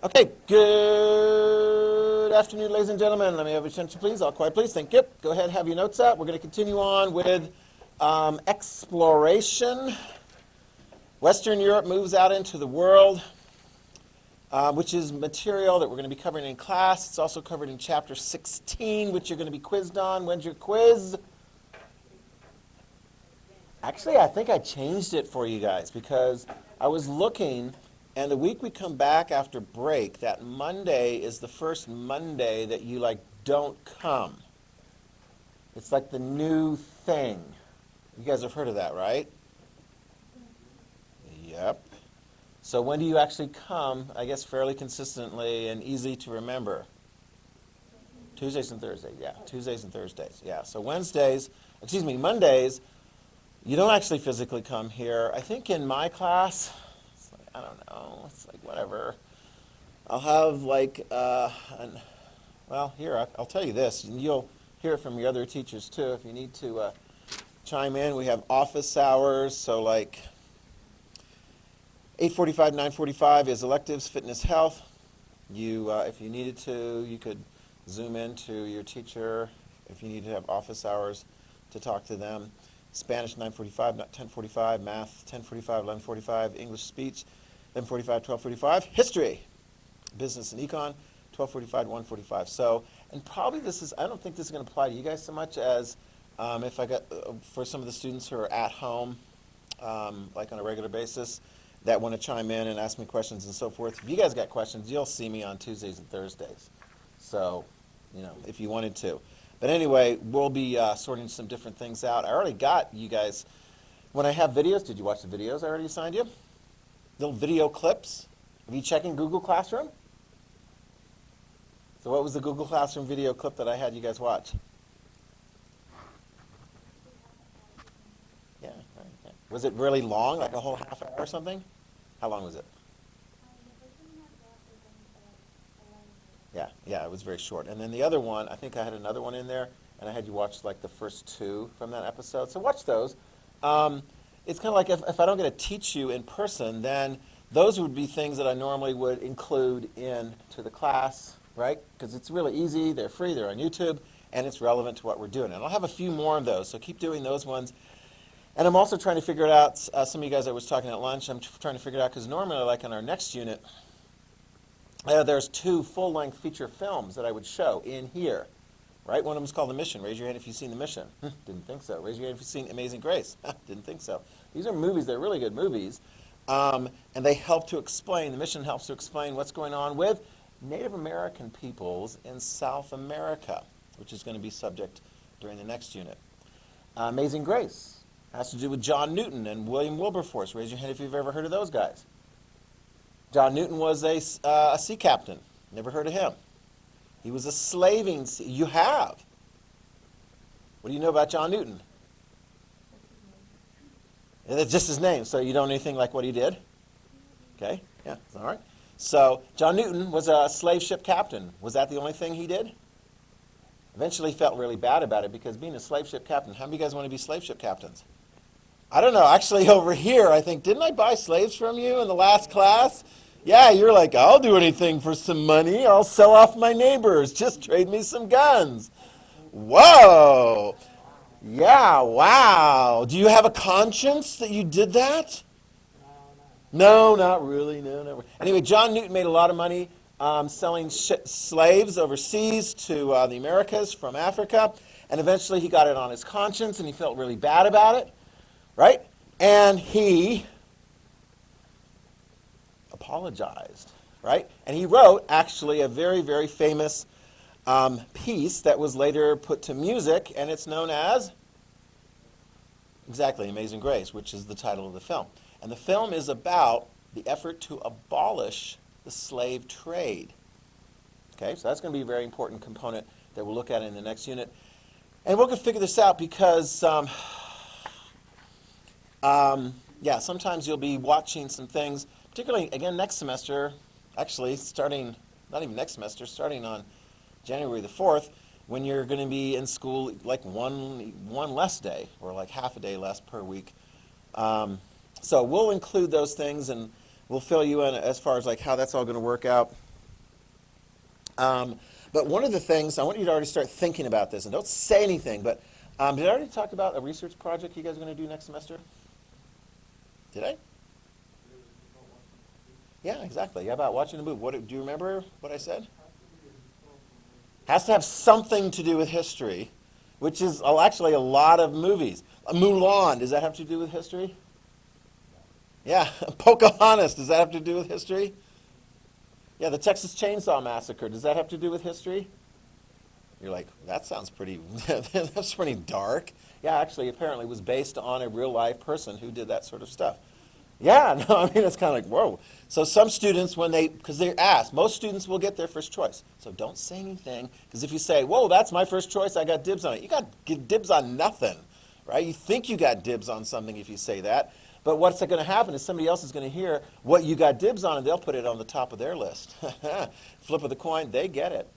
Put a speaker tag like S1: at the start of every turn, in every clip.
S1: Okay, good afternoon, ladies and gentlemen. Let me have your attention, please. All quiet, please. Thank you. Go ahead, have your notes out. We're going to continue on with exploration. Western Europe moves out into the world, which is material that we're going to be covering in class. It's also covered in Chapter 16, which you're going to be quizzed on. When's your quiz? Actually, I think I changed it for you guys because I was looking, and the week we come back after break, that Monday is the first Monday that you don't come. It's like the new thing. You guys have heard of that, right? Yep. So when do you actually come, I guess fairly consistently and easy to remember? Tuesdays and Thursdays, yeah. Tuesdays and Thursdays, yeah. So Mondays, you don't actually physically come here. I think in my class, it's like, I don't know, it's like whatever. I'll have here, I'll tell you this, and you'll hear it from your other teachers too if you need to chime in. We have office hours, so 8:45, 9:45 is electives, fitness, health. You, if you needed to, you could Zoom in to your teacher if you need to have office hours to talk to them. Spanish 9:45, 10:45, math 10:45, 11:45, English speech 11:45, 12:45, history, business and econ 12:45, 1:45. So, and probably I don't think this is going to apply to you guys so much as if I got for some of the students who are at home, like on a regular basis, that want to chime in and ask me questions and so forth. If you guys got questions, you'll see me on Tuesdays and Thursdays. So, if you wanted to. But anyway, we'll be sorting some different things out. I already got you guys, when I have videos, did you watch the videos I already assigned you? Little video clips. Are you checking Google Classroom? So what was the Google Classroom video clip that I had you guys watch? Yeah, right, yeah. Was it really long, like a whole half hour or something? How long was it? Yeah, it was very short. And then the other one, I think I had another one in there, and I had you watch the first two from that episode. So watch those. It's kind of like if I don't get to teach you in person, then those would be things that I normally would include into the class, right? Because it's really easy, they're free, they're on YouTube, and it's relevant to what we're doing. And I'll have a few more of those, so keep doing those ones. And I'm also trying to figure it out, some of you guys I was talking at lunch, I'm trying to figure it out, because normally, in our next unit, there's 2 full-length feature films that I would show in here, right? One of them is called The Mission. Raise your hand if you've seen The Mission. Didn't think so. Raise your hand if you've seen Amazing Grace. Didn't think so. These are movies. They're really good movies. And they help to explain, The Mission helps to explain what's going on with Native American peoples in South America, which is going to be subject during the next unit. Amazing Grace has to do with John Newton and William Wilberforce. Raise your hand if you've ever heard of those guys. John Newton was a sea captain. Never heard of him. He was a slaving sea. You have. What do you know about John Newton? That's just his name, so you don't know anything like what he did? Okay, yeah, all right. So John Newton was a slave ship captain. Was that the only thing he did? Eventually he felt really bad about it because being a slave ship captain, how many of you guys want to be slave ship captains? I don't know. Actually, over here, I think, didn't I buy slaves from you in the last class? Yeah, you're like, I'll do anything for some money. I'll sell off my neighbors. Just trade me some guns. Whoa. Yeah, wow. Do you have a conscience that you did that? No, not really. No, not really. Anyway, John Newton made a lot of money selling slaves overseas to the Americas from Africa. And eventually he got it on his conscience and he felt really bad about it. Right? And he apologized, right? And he wrote, actually, a very, very famous piece that was later put to music, and it's known as, exactly, Amazing Grace, which is the title of the film. And the film is about the effort to abolish the slave trade. Okay, so that's going to be a very important component that we'll look at in the next unit. And we're going to figure this out because sometimes you'll be watching some things, particularly, again, next semester, actually, starting on January the 4th, when you're going to be in school one less day, or half a day less per week. So we'll include those things, and we'll fill you in as far as how that's all going to work out. But one of the things, I want you to already start thinking about this, and don't say anything, but did I already talk about a research project you guys are going to do next semester? Did I? Yeah, exactly. Yeah, about watching the movie. Do you remember what I said? Has to have something to do with history, which is actually a lot of movies. Mulan, does that have to do with history? Yeah, Pocahontas, does that have to do with history? Yeah, the Texas Chainsaw Massacre, does that have to do with history? You're like, that sounds pretty, that's pretty dark. Yeah, actually, apparently it was based on a real life person who did that sort of stuff. Yeah, no, I mean, it's kind of like, whoa. So some students, because they're asked, most students will get their first choice. So don't say anything, because if you say, whoa, that's my first choice, I got dibs on it. You got dibs on nothing, right? You think you got dibs on something if you say that. But what's going to happen is somebody else is going to hear what you got dibs on, and they'll put it on the top of their list. Flip of the coin, they get it.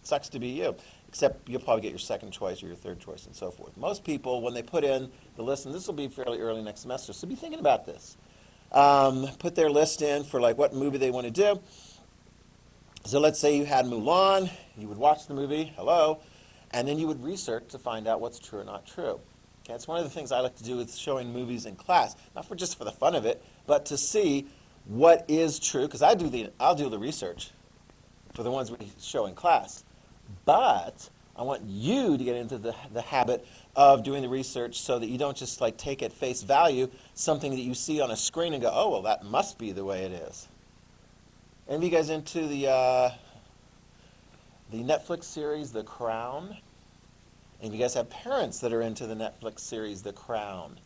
S1: Sucks to be you. Except you'll probably get your second choice or your third choice and so forth. Most people, when they put in the list, and this will be fairly early next semester, so be thinking about this. Put their list in for like what movie they want to do. So let's say you had Mulan, you would watch the movie, hello, and then you would research to find out what's true or not true. Okay, it's one of the things I like to do with showing movies in class, not just for the fun of it, but to see what is true, because I'll do the research for the ones we show in class. But I want you to get into the habit of doing the research so that you don't just like take at face value something that you see on a screen and go, oh, well, that must be the way it is. Any of you guys into the Netflix series, The Crown? And you guys have parents that are into the Netflix series, The Crown.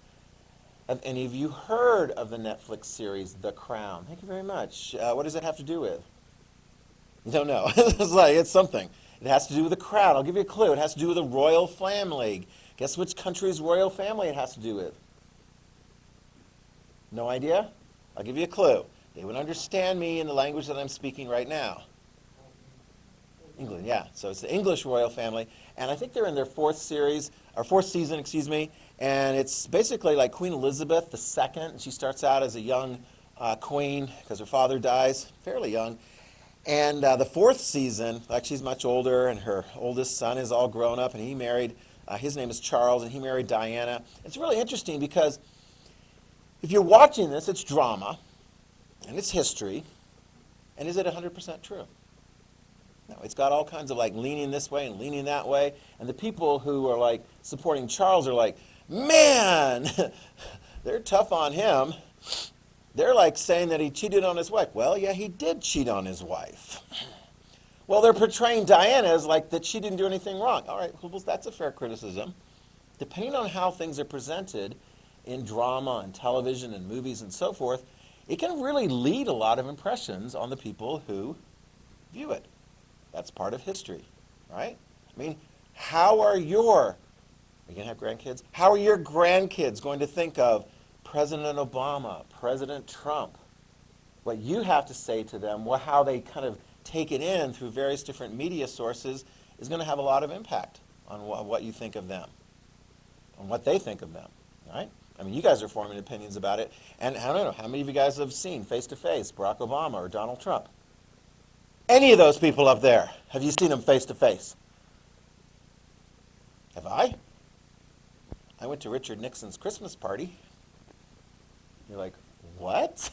S1: Have any of you heard of the Netflix series, The Crown? Thank you very much. What does it have to do with? You don't know. It's something. It has to do with the crown. I'll give you a clue. It has to do with the royal family. Guess which country's royal family it has to do with? No idea? I'll give you a clue. They would understand me in the language that I'm speaking right now. England, yeah. So it's the English royal family. And I think they're in their fourth season, excuse me. And it's basically like Queen Elizabeth II. And she starts out as a young queen because her father dies, fairly young. And the fourth season, like she's much older, and her oldest son is all grown up, and he married, his name is Charles, and he married Diana. It's really interesting because if you're watching this, it's drama, and it's history, and is it 100% true? No, it's got all kinds of like leaning this way and leaning that way, and the people who are like supporting Charles are like, man, they're tough on him. They're like saying that he cheated on his wife. Well, yeah, he did cheat on his wife. Well, they're portraying Diana as like that she didn't do anything wrong. All right, well, that's a fair criticism. Depending on how things are presented in drama and television and movies and so forth, it can really lead a lot of impressions on the people who view it. That's part of history, right? I mean, are you going to have grandkids? How are your grandkids going to think of President Obama, President Trump? What you have to say to them, how they kind of take it in through various different media sources is going to have a lot of impact on what you think of them, on what they think of them, right? I mean, you guys are forming opinions about it, and I don't know, how many of you guys have seen face-to-face Barack Obama or Donald Trump? Any of those people up there, have you seen them face-to-face? Have I? I went to Richard Nixon's Christmas party. You're like, what?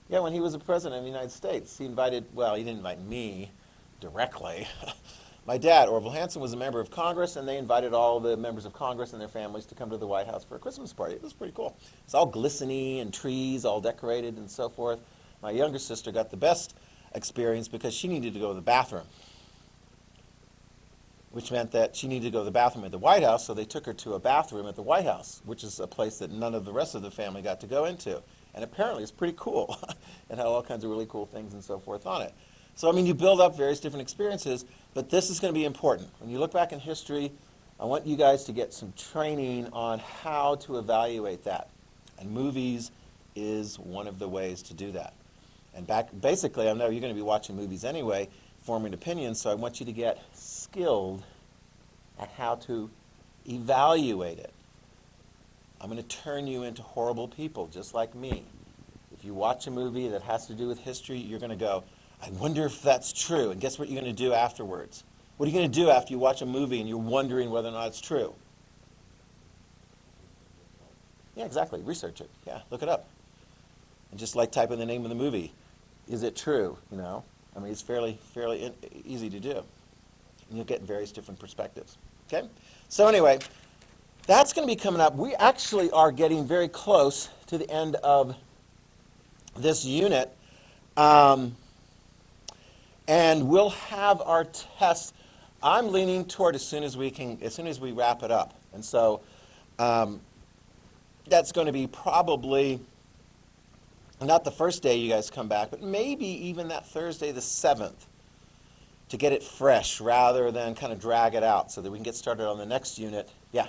S1: Yeah, when he was the president of the United States, he didn't invite me directly. My dad, Orville Hanson, was a member of Congress, and they invited all the members of Congress and their families to come to the White House for a Christmas party. It was pretty cool. It's all glistening and trees all decorated and so forth. My younger sister got the best experience because she needed to go to the bathroom, which meant that she needed to go to the bathroom at the White House, so they took her to a bathroom at the White House, which is a place that none of the rest of the family got to go into. And apparently it's pretty cool. It had all kinds of really cool things and so forth on it. So, I mean, you build up various different experiences, but this is going to be important. When you look back in history, I want you guys to get some training on how to evaluate that. And movies is one of the ways to do that. And basically, I know you're going to be watching movies anyway, forming opinions, so I want you to get skilled at how to evaluate it. I'm going to turn you into horrible people, just like me. If you watch a movie that has to do with history, you're going to go, I wonder if that's true. And guess what you're going to do afterwards? What are you going to do after you watch a movie and you're wondering whether or not it's true? Yeah, exactly. Research it. Yeah, look it up. And just like type in the name of the movie. Is it true? You know, I mean, it's fairly easy to do. And you'll get various different perspectives. Okay? So anyway, that's going to be coming up. We actually are getting very close to the end of this unit. And we'll have our test. I'm leaning toward as soon as we wrap it up. And so that's going to be probably not the first day you guys come back, but maybe even that Thursday the 7th to get it fresh rather than kind of drag it out so that we can get started on the next unit. Yeah.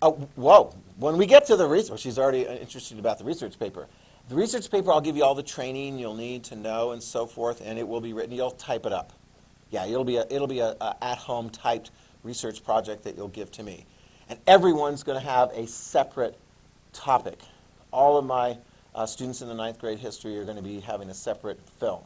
S1: Oh, whoa. When we get to the research, she's already interested about the research paper. The research paper, I'll give you all the training you'll need to know and so forth, and it will be written. You'll type it up. Yeah, it'll be a at-home typed research project that you'll give to me. And everyone's going to have a separate topic. All of my students in the 9th grade history are going to be having a separate film,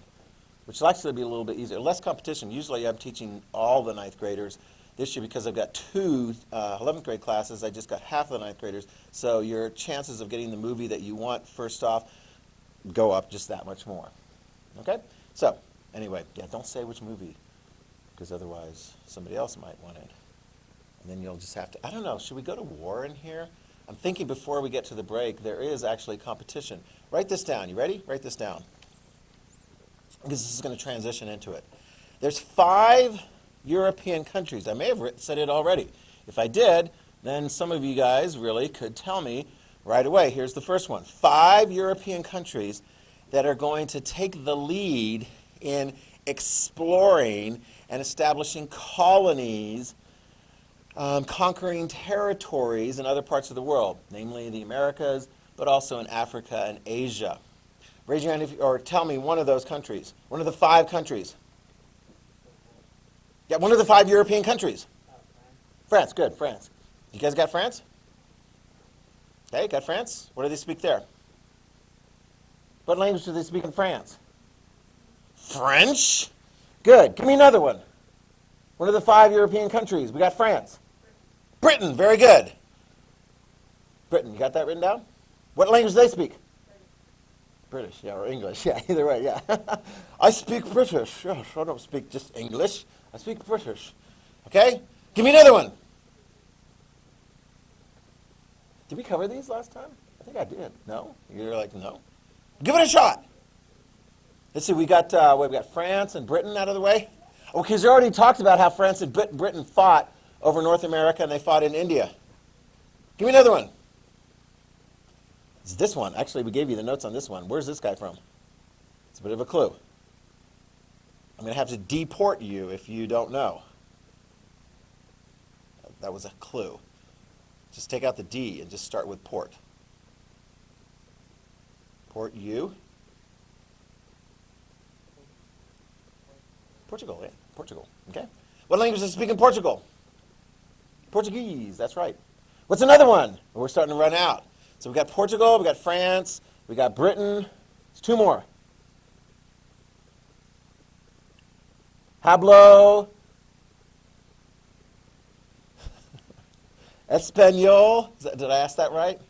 S1: which will actually be a little bit easier. Less competition. Usually I'm teaching all the 9th graders. This year, because I've got 2 11th grade classes, I just got half of the 9th graders. So your chances of getting the movie that you want first off go up just that much more. Okay? So, anyway, yeah, don't say which movie, because otherwise somebody else might want it. And then you'll just have to, I don't know, should we go to war in here? I'm thinking before we get to the break, there is actually competition. Write this down. You ready? Write this down. Because this is going to transition into it. There's 5 European countries. I may have said it already. If I did, then some of you guys really could tell me right away. Here's the first one. 5 European countries that are going to take the lead in exploring and establishing colonies, conquering territories in other parts of the world, namely the Americas, but also in Africa and Asia. Raise your hand or tell me one of those countries. One of the 5 countries. Yeah, one of the 5 European countries. France, good, France. You guys got France? Okay, got France. What do they speak there? What language do they speak in France? French? Good. Give me another one. One of the 5 European countries. We got France. Britain, very good. Britain, you got that written down? What language do they speak? British, yeah, or English, yeah, either way, yeah. I speak British. Yes, I don't speak just English. I speak British. Okay? Give me another one. Did we cover these last time? I think I did. No? You're like, no? Give it a shot. Let's see, we got France and Britain out of the way. Oh, because you already talked about how France and Britain fought over North America and they fought in India. Give me another one. It's this one. Actually, we gave you the notes on this one. Where's this guy from? It's a bit of a clue. I'm going to have to deport you if you don't know. That was a clue. Just take out the D and just start with port. Port you. Portugal, yeah. Portugal. Okay. What language does it speak in Portugal? Portuguese, that's right. What's another one? We're starting to run out. So we got Portugal, we got France, we got Britain. There's 2 more. Hablo Espanol. Did I ask that right?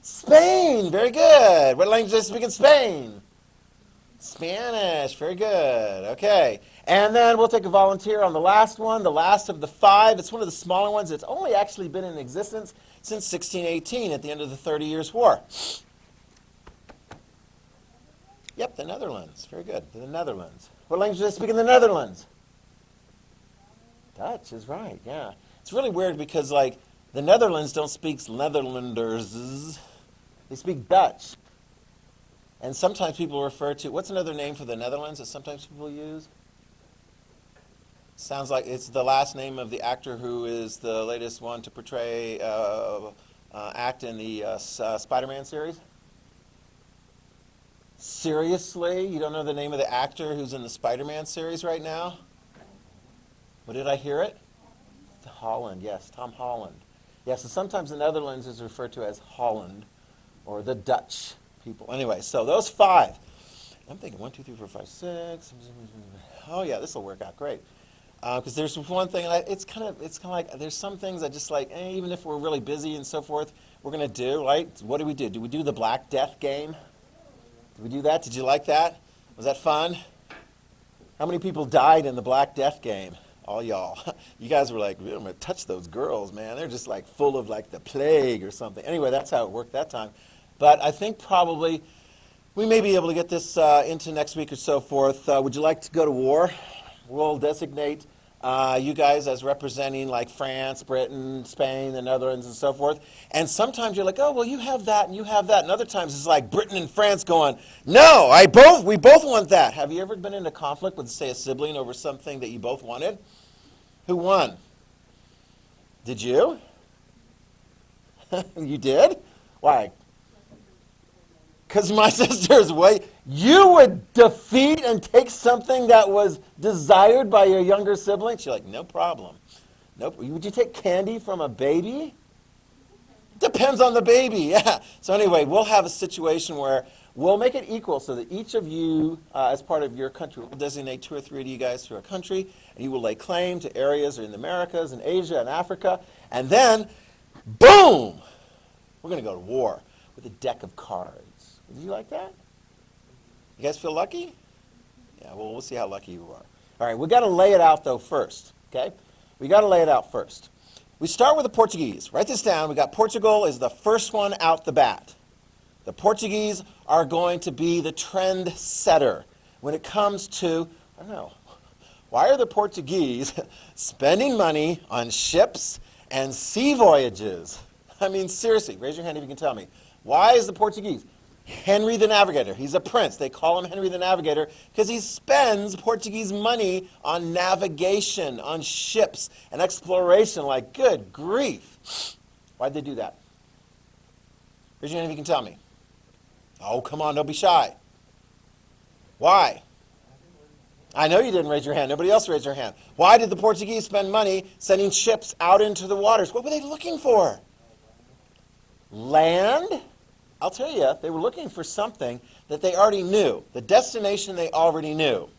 S1: Spain, very good. What language do they speak in Spain? Spanish, very good. Okay. And then we'll take a volunteer on the last one, the last of the 5. It's one of the smaller ones. It's only actually been in existence since 1618 at the end of the 30 Years' War. Yep, the Netherlands. Very good. The Netherlands. What language do they speak in the Netherlands? Dutch is right, yeah. It's really weird because, like, the Netherlands don't speak Netherlanders. They speak Dutch. And sometimes people refer to, what's another name for the Netherlands that sometimes people use? Sounds like it's the last name of the actor who is the latest one to portray, act in the Spider-Man series. Seriously? You don't know the name of the actor who's in the Spider-Man series right now? What did I hear it? Holland, yes, Tom Holland. Yes, and sometimes the Netherlands is referred to as Holland or the Dutch. people. Anyway, so those 5. I'm thinking 1, 2, 3, 4, 5, 6. Oh yeah, this will work out great. Because there's one thing, and it's kind of like there's some things I just like. Even if we're really busy and so forth, we're gonna do right. What do we do? Do we do the Black Death game? Did we do that? Did you like that? Was that fun? How many people died in the Black Death game? All y'all. You guys were like, I'm gonna touch those girls, man. They're just like full of like the plague or something. Anyway, that's how it worked that time. But I think probably we may be able to get this into next week or so forth. Would you like to go to war? We'll designate you guys as representing like France, Britain, Spain, the Netherlands, and so forth. And sometimes you're like, oh, well, you have that and you have that. And other times it's like Britain and France going, no, we both want that. Have you ever been in a conflict with, say, a sibling over something that you both wanted? Who won? Did you? You did? Why? Because my sister's way, you would defeat and take something that was desired by your younger sibling? She's like, no problem. Nope. Would you take candy from a baby? Depends on the baby, yeah. So anyway, we'll have a situation where we'll make it equal so that each of you, as part of your country, will designate 2 or 3 of you guys to a country, and you will lay claim to areas in the Americas and Asia and Africa, and then, boom, we're going to go to war with a deck of cards. Do you like that? You guys feel lucky? Yeah, well, we'll see how lucky you are. All right, we got to lay it out, though, first, okay? We got to lay it out first. We start with the Portuguese. Write this down. We got Portugal is the first one out the bat. The Portuguese are going to be the trend setter when it comes to, I don't know, why are the Portuguese spending money on ships and sea voyages? I mean, seriously, raise your hand if you can tell me. Why is the Portuguese? Henry the Navigator. He's a prince. They call him Henry the Navigator because he spends Portuguese money on navigation, on ships, and exploration. Like, good grief. Why'd they do that? Raise your hand if you can tell me. Oh, come on, don't be shy. Why? I know you didn't raise your hand. Nobody else raised their hand. Why did the Portuguese spend money sending ships out into the waters? What were they looking for? Land? I'll tell you, they were looking for something that they already knew, the destination they already knew.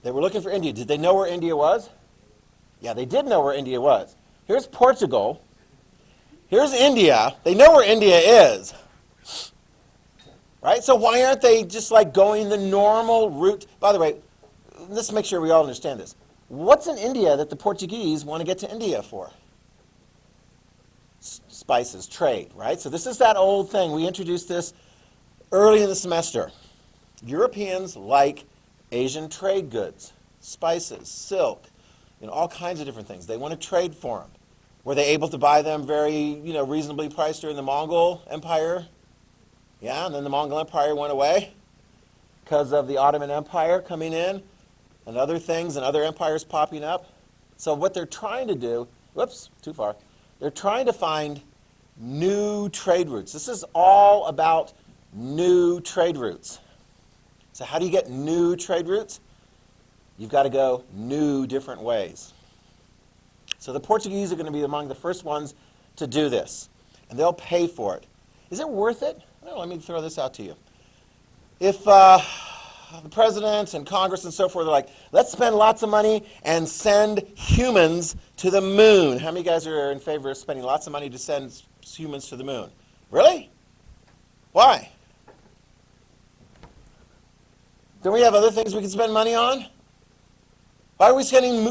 S1: They were looking for India. Did they know where India was? Yeah, they did know where India was. Here's Portugal. Here's India. They know where India is. Right? So why aren't they just like going the normal route? By the way, let's make sure we all understand this. What's in India that the Portuguese want to get to India for? Spices, trade, right? So this is that old thing. We introduced this early in the semester. Europeans like Asian trade goods, spices, silk, all kinds of different things. They want to trade for them. Were they able to buy them very, reasonably priced during the Mongol Empire? Yeah, and then the Mongol Empire went away because of the Ottoman Empire coming in and other things and other empires popping up. So what they're trying to do, whoops, too far. They're trying to find new trade routes. This is all about new trade routes. So how do you get new trade routes? You've got to go new different ways. So the Portuguese are going to be among the first ones to do this. And they'll pay for it. Is it worth it? Well, let me throw this out to you. If the president and Congress and so forth are like, let's spend lots of money and send humans to the moon. How many guys are in favor of spending lots of money to send humans to the moon? Really? Why? Don't we have other things we can spend money on? Why are we spending,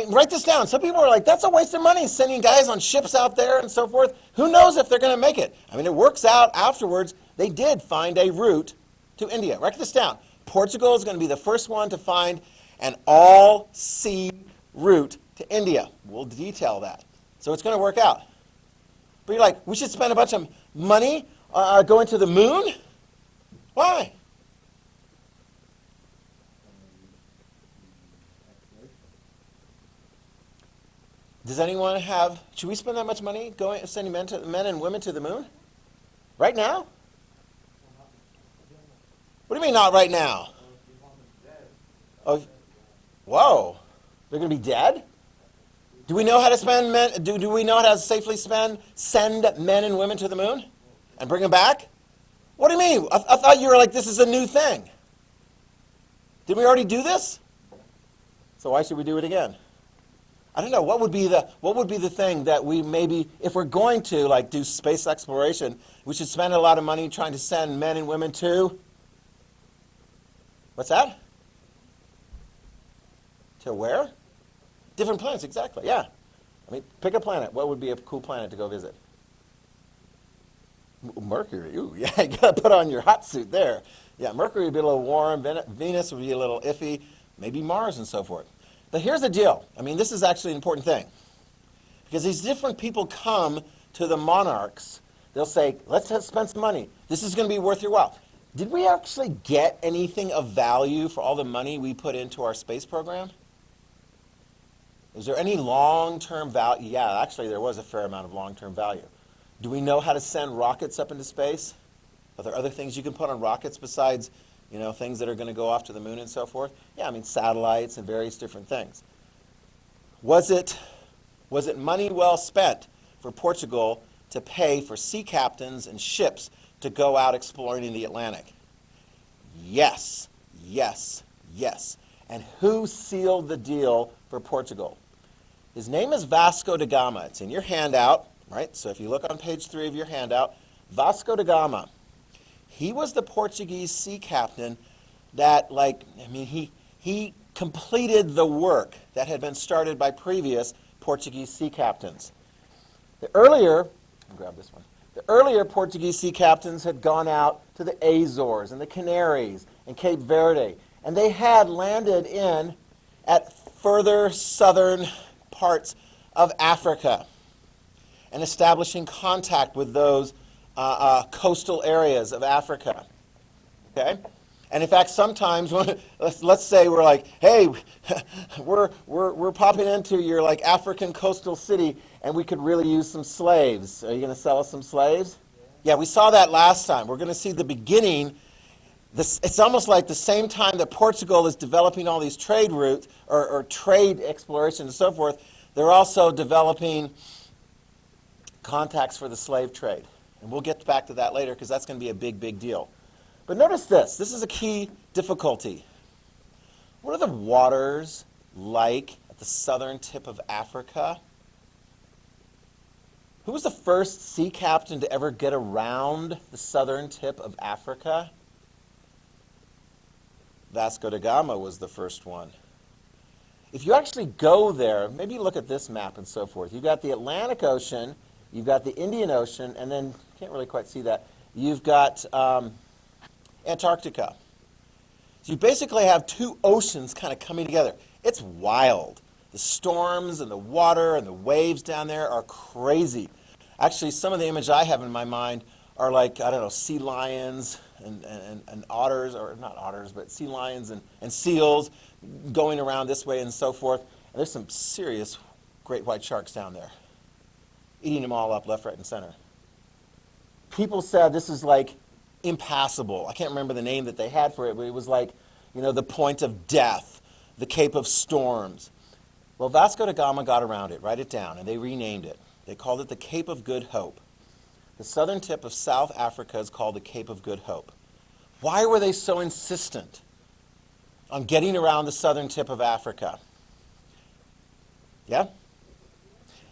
S1: write this down. Some people are like, that's a waste of money, sending guys on ships out there and so forth. Who knows if they're going to make it? I mean, it works out afterwards. They did find a route to India. Write this down. Portugal is going to be the first one to find an all-sea route to India. We'll detail that. So it's going to work out. But you're like, we should spend a bunch of money going to the moon? Why? Does anyone have, should we spend that much money sending men and women to the moon? Right now? What do you mean not right now? Oh, whoa. They're going to be dead? Do we know how to spend men? Do we know how to safely send men and women to the moon and bring them back? What do you mean? I thought you were like, this is a new thing. Didn't we already do this? So why should we do it again? I don't know. What would be the thing that we maybe, if we're going to like do space exploration, we should spend a lot of money trying to send men and women to? What's that? To where? Different planets, exactly. Yeah. I mean, pick a planet. What would be a cool planet to go visit? Mercury. Ooh, yeah. You got to put on your hot suit there. Yeah, Mercury would be a little warm. Venus would be a little iffy. Maybe Mars and so forth. But here's the deal. I mean, this is actually an important thing. Because these different people come to the monarchs. They'll say, let's spend some money. This is going to be worth your while. Did we actually get anything of value for all the money we put into our space program? Is there any long-term value? Yeah, actually there was a fair amount of long-term value. Do we know how to send rockets up into space? Are there other things you can put on rockets besides, things that are going to go off to the moon and so forth? Yeah, I mean satellites and various different things. Was it money well spent for Portugal to pay for sea captains and ships to go out exploring in the Atlantic? Yes, yes, yes. And who sealed the deal for Portugal? His name is Vasco da Gama. It's in your handout, right? So if you look on page 3 of your handout, Vasco da Gama. He was the Portuguese sea captain that, he completed the work that had been started by previous Portuguese sea captains. The earlier Portuguese sea captains had gone out to the Azores and the Canaries and Cape Verde, and they had landed at further southern parts of Africa and establishing contact with those coastal areas of Africa. Okay? And in fact, sometimes let's say we're like, hey, we're popping into your African coastal city, and we could really use some slaves. Are you going to sell us some slaves? Yeah, we saw that last time. We're going to see the beginning. It's almost like the same time that Portugal is developing all these trade routes or trade exploration and so forth, they're also developing contacts for the slave trade. And we'll get back to that later because that's going to be a big, big deal. But notice this. This is a key difficulty. What are the waters like at the southern tip of Africa? Who was the first sea captain to ever get around the southern tip of Africa? Vasco da Gama was the first one. If you actually go there, maybe look at this map and so forth. You've got the Atlantic Ocean, you've got the Indian Ocean, and then, can't really quite see that, you've got Antarctica. So you basically have two oceans kind of coming together. It's wild. The storms and the water and the waves down there are crazy. Actually, some of the image I have in my mind are sea lions and otters, or not otters, but sea lions and seals going around this way and so forth. And there's some serious great white sharks down there, eating them all up left, right, and center. People said this is impassable. I can't remember the name that they had for it, but it was the point of death, the Cape of Storms. Well, Vasco da Gama got around it, write it down, and they renamed it. They called it the Cape of Good Hope. The southern tip of South Africa is called the Cape of Good Hope. Why were they so insistent on getting around the southern tip of Africa? Yeah?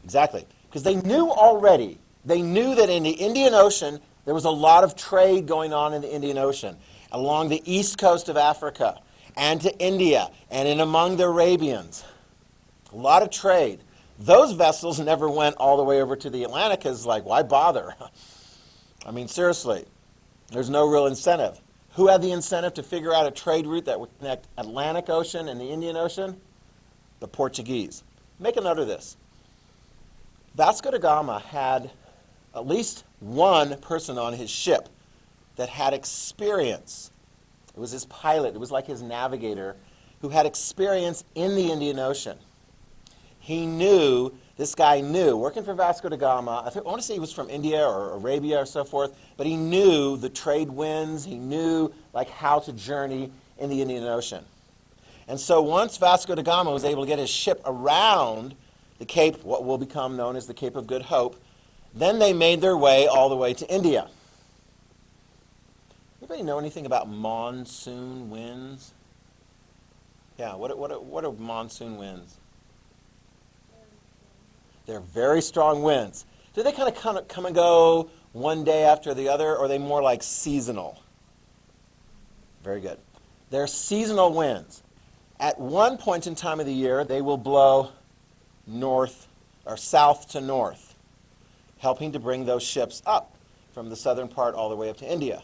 S1: Exactly. Because they knew that in the Indian Ocean, there was a lot of trade going on in the Indian Ocean, along the east coast of Africa, and to India, and in among the Arabians. A lot of trade. Those vessels never went all the way over to the Atlantic because, why bother? I mean, seriously, there's no real incentive. Who had the incentive to figure out a trade route that would connect Atlantic Ocean and the Indian Ocean? The Portuguese. Make a note of this. Vasco da Gama had at least one person on his ship that had experience. It was his pilot. It was like his navigator who had experience in the Indian Ocean. This guy knew, working for Vasco da Gama, I want to say he was from India or Arabia or so forth, but he knew the trade winds, he knew how to journey in the Indian Ocean. And so once Vasco da Gama was able to get his ship around the Cape, what will become known as the Cape of Good Hope. Then they made their way all the way to India. Anybody know anything about monsoon winds? Yeah, what are monsoon winds? They're very strong winds. Do they kind of come and go one day after the other, or are they more like seasonal? Very good. They're seasonal winds. At one point in time of the year, they will blow north or south to north, helping to bring those ships up from the southern part all the way up to India.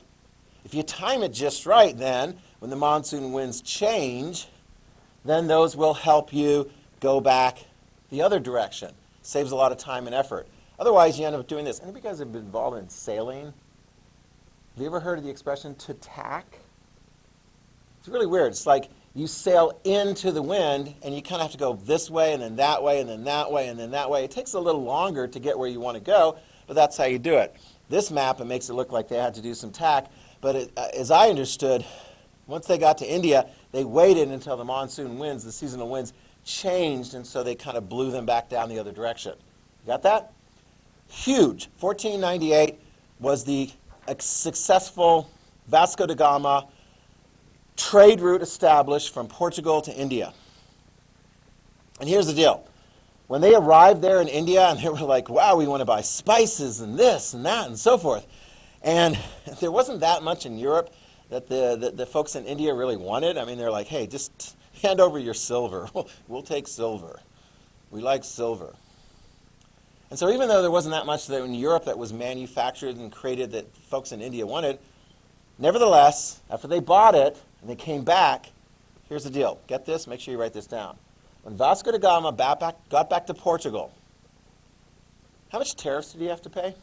S1: If you time it just right, then, when the monsoon winds change, then those will help you go back the other direction. Saves a lot of time and effort. Otherwise, you end up doing this. Any of you guys have been involved in sailing? Have you ever heard of the expression to tack? It's really weird. It's like you sail into the wind, and you kind of have to go this way, and then that way, and then that way, and then that way. It takes a little longer to get where you want to go, but that's how you do it. This map, it makes it look like they had to do some tack, but as I understood, once they got to India, they waited until the monsoon winds, the seasonal winds, changed, and so they kind of blew them back down the other direction. You got that? Huge. 1498 was the successful Vasco da Gama trade route established from Portugal to India. And here's the deal. When they arrived there in India, and they were like, wow, we want to buy spices and this and that and so forth. And there wasn't that much in Europe that the folks in India really wanted. I mean, they're like, hey, just hand over your silver. We'll take silver. We like silver. And so even though there wasn't that much in Europe that was manufactured and created that folks in India wanted, nevertheless, after they bought it and they came back, here's the deal. Get this? Make sure you write this down. When Vasco da Gama got back to Portugal, how much tariffs did he have to pay?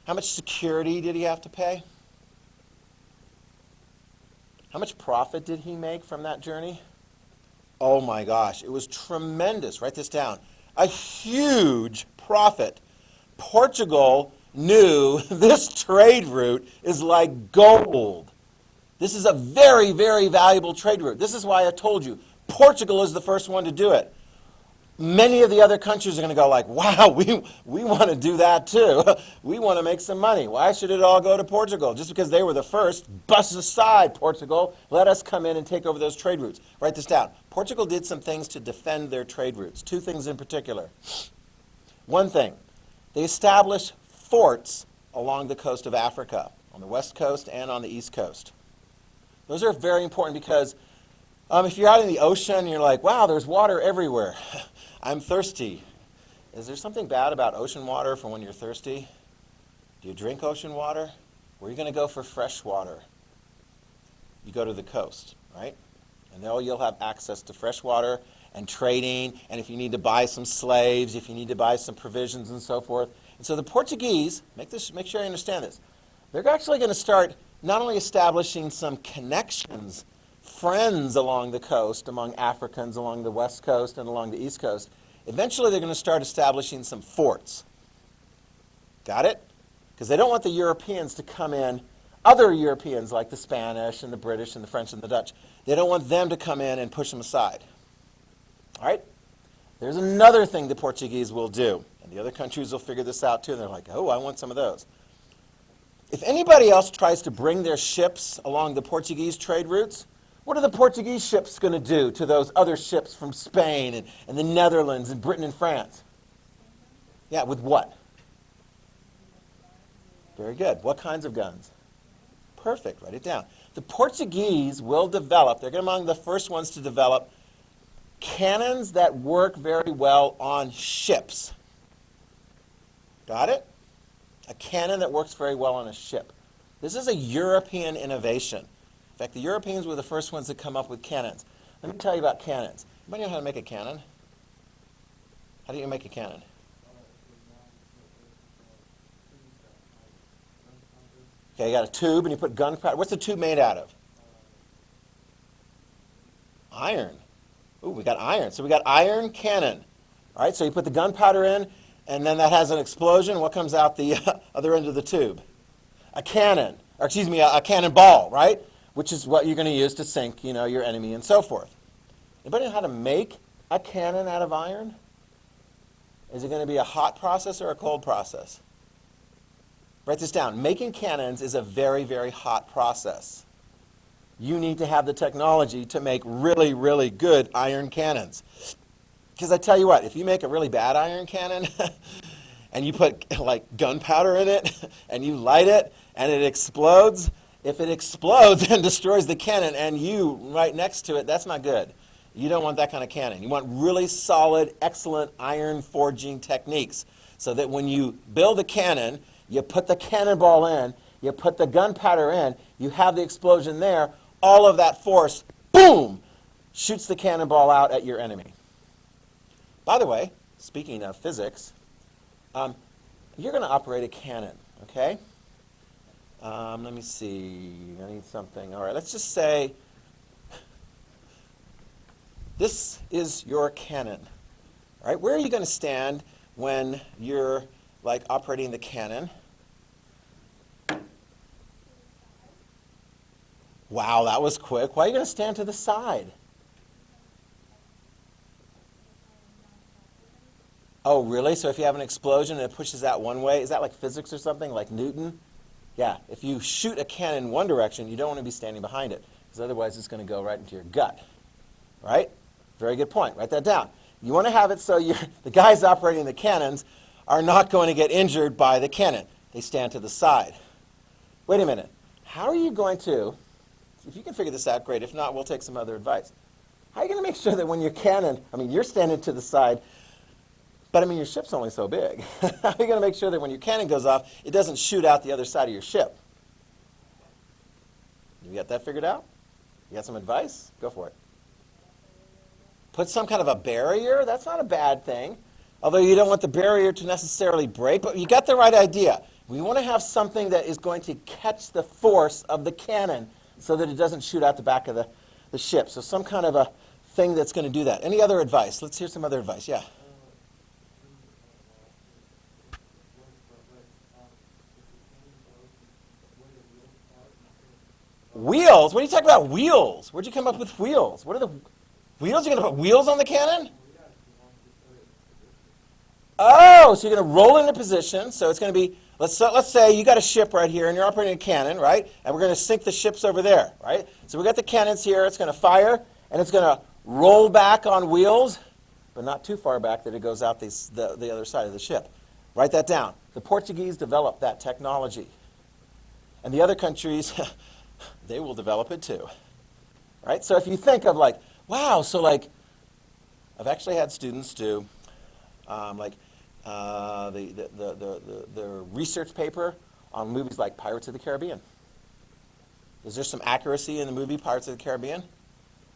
S1: How much security did he have to pay? How much profit did he make from that journey? Oh my gosh, it was tremendous. Write this down. A huge profit. Portugal knew this trade route is like gold. This is a very, very valuable trade route. This is why I told you, Portugal is the first one to do it. Many of the other countries are going to go like, wow, we want to do that too. We want to make some money. Why should it all go to Portugal? Just because they were the first, bust aside, Portugal. Let us come in and take over those trade routes. Write this down. Portugal did some things to defend their trade routes. Two things in particular. One thing, they established forts along the coast of Africa, on the west coast and on the east coast. Those are very important because if you're out in the ocean and you're like, wow, there's water everywhere. I'm thirsty. Is there something bad about ocean water for when you're thirsty? Do you drink ocean water? Where are you going to go for fresh water? You go to the coast, right? And there you'll have access to fresh water and trading, and if you need to buy some slaves, if you need to buy some provisions and so forth. And so the Portuguese, make sure you understand this, they're actually going to start not only establishing some connections, friends along the coast, among Africans along the west coast and along the east coast. Eventually they're going to start establishing some forts. Got it? Because they don't want the Europeans to come in, other Europeans like the Spanish and the British and the French and the Dutch. They don't want them to come in and push them aside. All right? There's another thing the Portuguese will do, and the other countries will figure this out too, and they're like, oh, I want some of those. If anybody else tries to bring their ships along the Portuguese trade routes, what are the Portuguese ships going to do to those other ships from Spain and the Netherlands and Britain and France? Yeah, with what? Very good. What kinds of guns? Perfect. Write it down. The Portuguese will develop, they're among the first ones to develop, cannons that work very well on ships. Got it? A cannon that works very well on a ship. This is a European innovation. In fact, the Europeans were the first ones to come up with cannons. Let me tell you about cannons. Anybody know how to make a cannon? How do you make a cannon? Okay, you got a tube and you put gunpowder. What's the tube made out of? Iron. Ooh, we got iron. So we got iron cannon. All right, so you put the gunpowder in, and then that has an explosion. What comes out the other end of the tube? A cannon. Or excuse me, a cannonball, right? Which is what you're going to use to sink, your enemy and so forth. Anybody know how to make a cannon out of iron? Is it going to be a hot process or a cold process? Write this down. Making cannons is a very, very hot process. You need to have the technology to make really, really good iron cannons. Because I tell you what, if you make a really bad iron cannon and you put like gunpowder in it and you light it and it explodes, if it explodes and destroys the cannon and you right next to it, that's not good. You don't want that kind of cannon. You want really solid, excellent iron forging techniques so that when you build a cannon, you put the cannonball in, you put the gunpowder in, you have the explosion there, all of that force, boom, shoots the cannonball out at your enemy. By the way, speaking of physics, you're going to operate a cannon, okay? Let me see. I need something. All right, let's just say this is your cannon. All right, where are you going to stand when you're like operating the cannon? Wow, that was quick. Why are you going to stand to the side? Oh, really? So if you have an explosion and it pushes out one way, is that like physics or something, like Newton? Yeah, if you shoot a cannon in one direction, you don't want to be standing behind it, because otherwise it's going to go right into your gut. Right? Very good point. Write that down. You want to have it so the guys operating the cannons are not going to get injured by the cannon. They stand to the side. Wait a minute. How are you going to, if you can figure this out, great. If not, we'll take some other advice. How are you going to make sure that when your cannon, you're standing to the side, but your ship's only so big. How are you going to make sure that when your cannon goes off, it doesn't shoot out the other side of your ship? You got that figured out? You got some advice? Go for it. Put some kind of a barrier? That's not a bad thing. Although you don't want the barrier to necessarily break, but you got the right idea. We want to have something that is going to catch the force of the cannon so that it doesn't shoot out the back of the ship. So some kind of a thing that's going to do that. Any other advice? Let's hear some other advice. Yeah. Wheels? What are you talking about, wheels? Where'd you come up with wheels? What are the wheels? You're going to put wheels on the cannon? Oh, so you're going to roll into position. So it's going to be, let's say you got a ship right here and you're operating a cannon, right? And we're going to sink the ships over there, right? So we got the cannons here. It's going to fire and it's going to roll back on wheels, but not too far back that it goes out the other side of the ship. Write that down. The Portuguese developed that technology. And the other countries, they will develop it too. Right? So if you think of like, wow, so like, I've actually had students do the research paper on movies like Pirates of the Caribbean. Is there some accuracy in the movie Pirates of the Caribbean?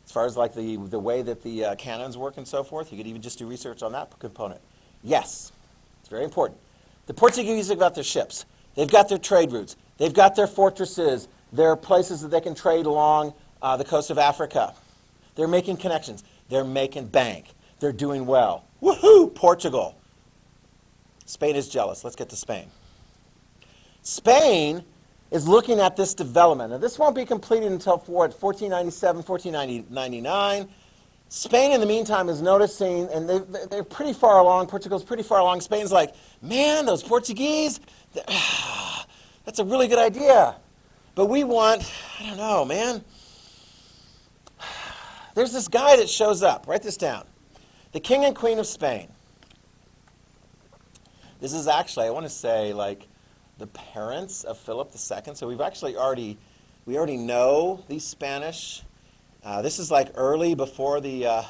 S1: As far as like the way that the cannons work and so forth, you could even just do research on that component. Yes, it's very important. The Portuguese have got their ships. They've got their trade routes. They've got their fortresses. There are places that they can trade along the coast of Africa. They're making connections. They're making bank. They're doing well. Woohoo! Portugal. Spain is jealous. Let's get to Spain. Spain is looking at this development. Now, this won't be completed until 1497, 1499. Spain, in the meantime, is noticing, and they're pretty far along. Portugal's pretty far along. Spain's like, man, those Portuguese, that's a really good idea. But we want, I don't know, man. There's this guy that shows up. Write this down. The King and Queen of Spain. This is actually, I want to say, like the parents of Philip II. So we already know these Spanish. This is like early before the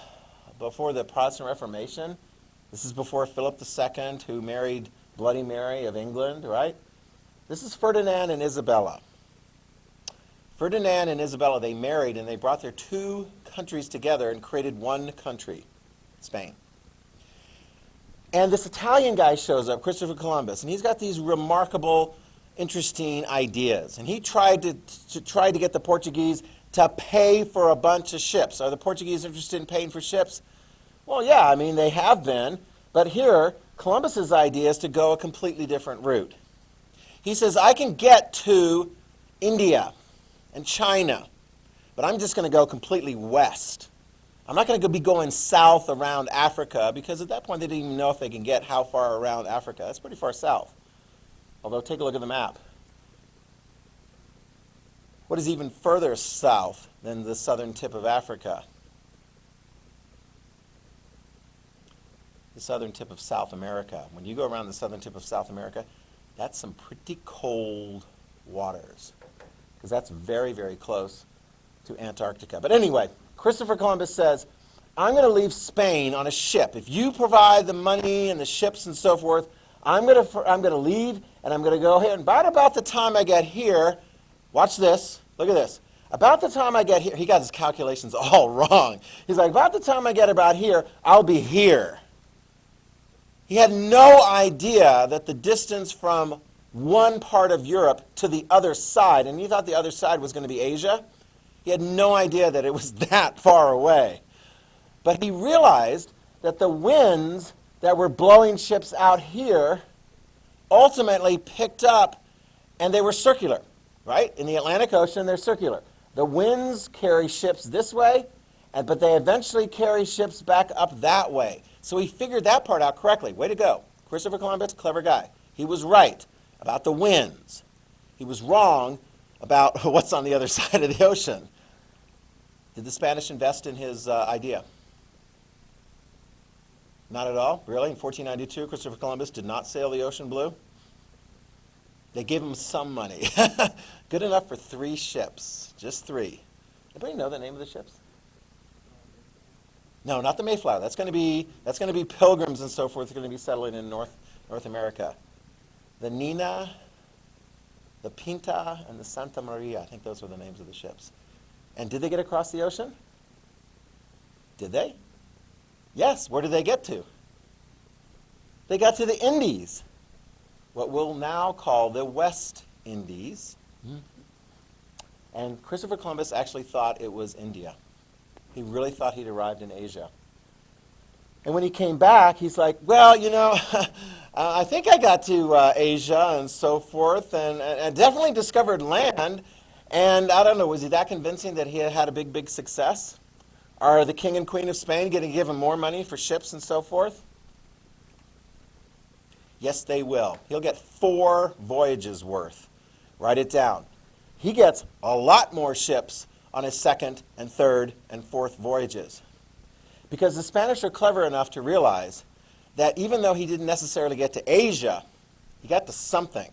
S1: Protestant Reformation. This is before Philip II, who married Bloody Mary of England, right? This is Ferdinand and Isabella. Ferdinand and Isabella, they married and they brought their two countries together and created one country, Spain. And this Italian guy shows up, Christopher Columbus, and he's got these remarkable, interesting ideas. And he tried to get the Portuguese to pay for a bunch of ships. Are the Portuguese interested in paying for ships? Well, yeah, they have been. But here, Columbus's idea is to go a completely different route. He says, I can get to India and China, but I'm just going to go completely west. I'm not going to be going south around Africa, because at that point they didn't even know if they can get how far around Africa. That's pretty far south. Although, take a look at the map. What is even further south than the southern tip of Africa? The southern tip of South America. When you go around the southern tip of South America, that's some pretty cold waters, because that's very, very close to Antarctica. But anyway, Christopher Columbus says, I'm going to leave Spain on a ship. If you provide the money and the ships and so forth, I'm going to leave, and I'm going to go here. And about the time I get here, watch this. Look at this. About the time I get here, he got his calculations all wrong. He's like, about the time I get about here, I'll be here. He had no idea that the distance from one part of Europe to the other side, and he thought the other side was going to be Asia. He had no idea that it was that far away. But he realized that the winds that were blowing ships out here ultimately picked up, and they were circular, right? In the Atlantic Ocean, they're circular. The winds carry ships this way, but they eventually carry ships back up that way. So he figured that part out correctly. Way to go. Christopher Columbus, clever guy. He was right about the winds. He was wrong about what's on the other side of the ocean. Did the Spanish invest in his idea? Not at all? Really? In 1492, Christopher Columbus did not sail the ocean blue? They gave him some money. Good enough for 3 ships. Just 3. Anybody know the name of the ships? No, not the Mayflower. That's going to be pilgrims and so forth. They're going to be settling in North America. The Nina, the Pinta, and the Santa Maria. I think those were the names of the ships. And did they get across the ocean? Did they? Yes. Where did they get to? They got to the Indies, what we'll now call the West Indies. And Christopher Columbus actually thought it was India. He really thought he'd arrived in Asia. And when he came back, he's like, well, you know, I think I got to Asia and so forth, and definitely discovered land. And I don't know, was he that convincing that he had had a big, big success? Are the king and queen of Spain going to give him more money for ships and so forth? Yes, they will. He'll get 4 voyages worth. Write it down. He gets a lot more ships on his 2nd and 3rd and 4th voyages. Because the Spanish are clever enough to realize that even though he didn't necessarily get to Asia, he got to something.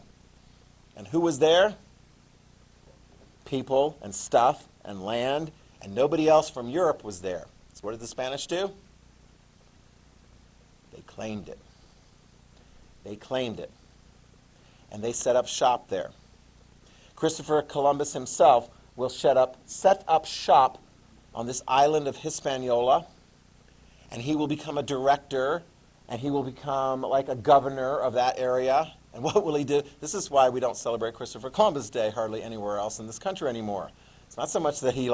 S1: And who was there? People and stuff and land, and nobody else from Europe was there. So what did the Spanish do? They claimed it. They claimed it. And they set up shop there. Christopher Columbus himself will set up shop on this island of Hispaniola, and he will become a director, and he will become like a governor of that area. And what will he do? This is why we don't celebrate Christopher Columbus Day hardly anywhere else in this country anymore. It's not so much that he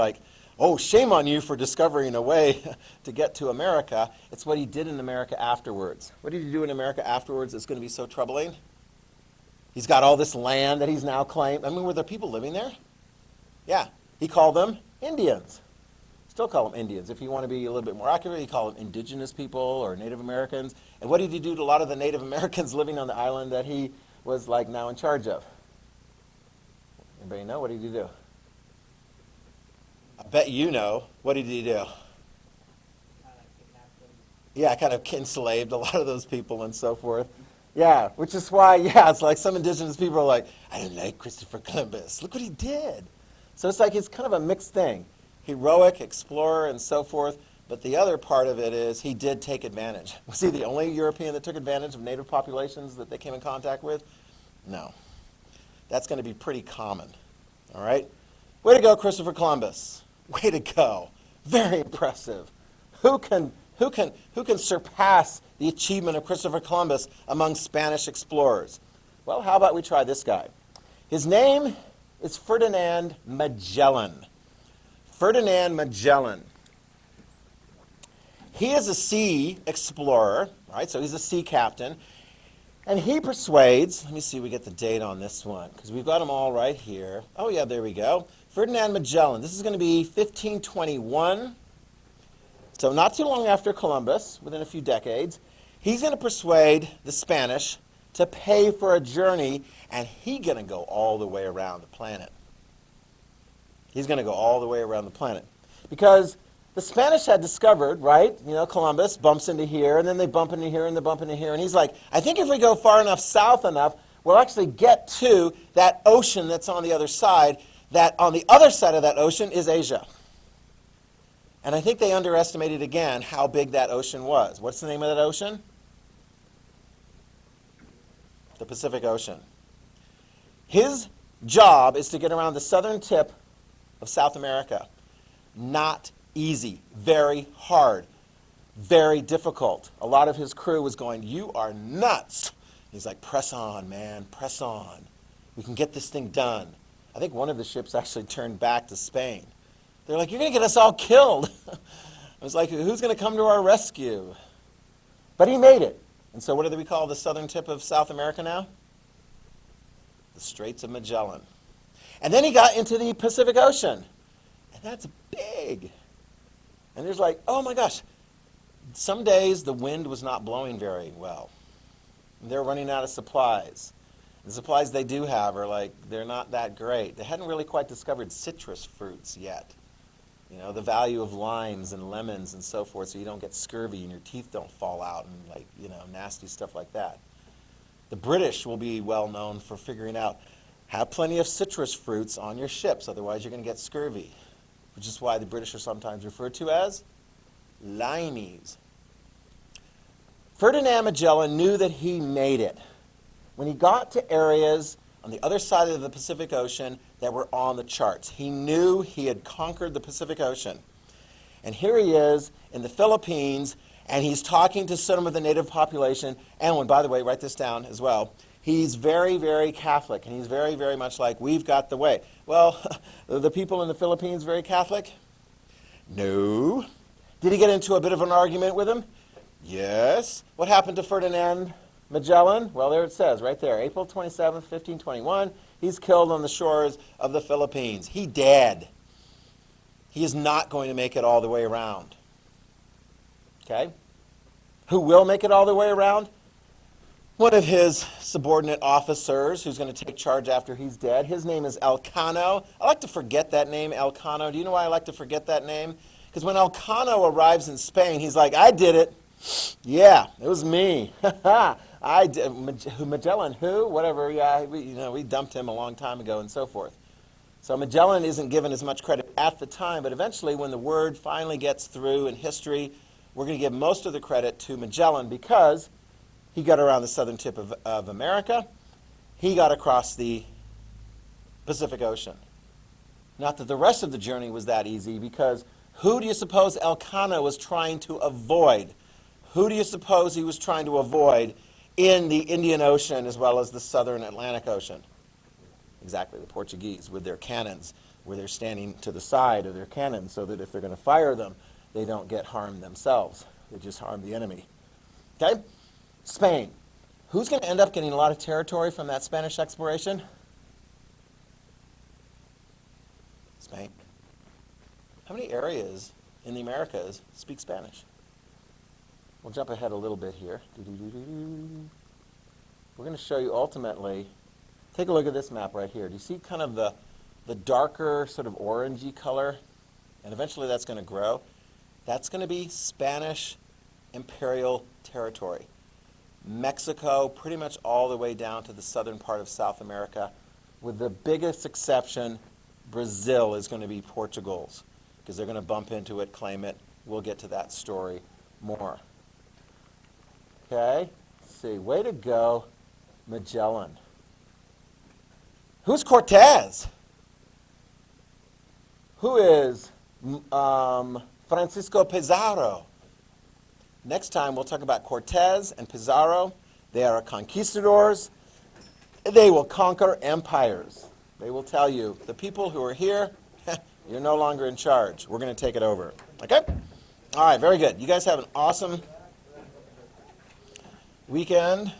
S1: oh, shame on you for discovering a way to get to America. It's what he did in America afterwards. What did he do in America afterwards that's going to be so troubling? He's got all this land that he's now claimed. I mean, were there people living there? Yeah. He called them Indians. Still call them Indians. If you want to be a little bit more accurate, you call them indigenous people or Native Americans. And what did he do to a lot of the Native Americans living on the island that he was now in charge of? Anybody know? What did he do? I bet you know. What did he do? Yeah, kind of enslaved a lot of those people and so forth. Yeah, which is why, it's like some indigenous people are like, I didn't like Christopher Columbus. Look what he did. So it's kind of a mixed thing. Heroic, explorer, and so forth. But the other part of it is he did take advantage. Was he the only European that took advantage of native populations that they came in contact with? No. That's going to be pretty common. All right? Way to go, Christopher Columbus. Way to go. Very impressive. Who can surpass the achievement of Christopher Columbus among Spanish explorers? Well, how about we try this guy? His name is Ferdinand Magellan. Ferdinand Magellan. He is a sea explorer, right? So he's a sea captain. And he persuades, let me see if we get the date on this one, because we've got them all right here. Oh, yeah, there we go. Ferdinand Magellan. This is going to be 1521. So not too long after Columbus, within a few decades, he's going to persuade the Spanish to pay for a journey, and he's going to go all the way around the planet. He's going to go all the way around the planet. Because the Spanish had discovered, right, Columbus bumps into here, and then they bump into here, and they bump into here, and he's like, I think if we go far enough south enough, we'll actually get to that ocean that's on the other side, that on the other side of that ocean is Asia. And I think they underestimated again how big that ocean was. What's the name of that ocean? The Pacific Ocean. His job is to get around the southern tip of South America. Not easy, very hard, very difficult. A lot of his crew was going, you are nuts. He's like, press on, man, press on. We can get this thing done. I think one of the ships actually turned back to Spain. They're like, you're going to get us all killed. I was like, who's going to come to our rescue? But he made it. And so what do we call the southern tip of South America now? The Straits of Magellan. And then he got into the Pacific Ocean. And that's big. And there's like, oh my gosh, some days the wind was not blowing very well. They're running out of supplies. The supplies they do have are like, they're not that great. They hadn't really quite discovered citrus fruits yet. The value of limes and lemons and so forth, so you don't get scurvy and your teeth don't fall out and nasty stuff like that. The British will be well known for figuring out, have plenty of citrus fruits on your ships, otherwise you're going to get scurvy, which is why the British are sometimes referred to as limeys. Ferdinand Magellan knew that he made it when he got to areas on the other side of the Pacific Ocean that were on the charts. He knew he had conquered the Pacific Ocean. And here he is in the Philippines, and he's talking to some of the native population. And by the way, write this down as well. He's very, very Catholic, and he's very, very much like, we've got the way. Well, the people in the Philippines very Catholic? No. Did he get into a bit of an argument with them? Yes. What happened to Ferdinand Magellan? Well, there it says, right there, April 27th, 1521, he's killed on the shores of the Philippines. He dead. He is not going to make it all the way around. Okay? Who will make it all the way around? One of his subordinate officers who's going to take charge after he's dead. His name is Elcano. I like to forget that nname, Elcano. Do you know why I like to forget that name? Because when Elcano arrives in Spain, he's like, I did it. Yeah, it was me. I did. Magellan, who? Whatever. Yeah, we dumped him a long time ago and so forth. So Magellan isn't given as much credit at the time, but eventually when the word finally gets through in history, we're going to give most of the credit to Magellan because he got around the southern tip of America. He got across the Pacific Ocean. Not that the rest of the journey was that easy, because who do you suppose Elcano was trying to avoid? Who do you suppose he was trying to avoid in the Indian Ocean as well as the southern Atlantic Ocean? Exactly, the Portuguese with their cannons, where they're standing to the side of their cannons so that if they're going to fire them, they don't get harmed themselves. They just harm the enemy. Okay? Spain. Who's going to end up getting a lot of territory from that Spanish exploration? Spain. How many areas in the Americas speak Spanish? We'll jump ahead a little bit here. We're going to show you ultimately, take a look at this map right here. Do you see kind of the darker sort of orangey color? And eventually that's going to grow. That's going to be Spanish imperial territory. Mexico, pretty much all the way down to the southern part of South America, with the biggest exception, Brazil is going to be Portugal's, because they're going to bump into it, claim it. We'll get to that story more. Okay, let's see, way to go, Magellan. Who's Cortez? Who is Francisco Pizarro? Next time we'll talk about Cortez and Pizarro. They are conquistadors. They will conquer empires. They will tell you, the people who are here, you're no longer in charge. We're going to take it over. Okay? All right, very good. You guys have an awesome weekend.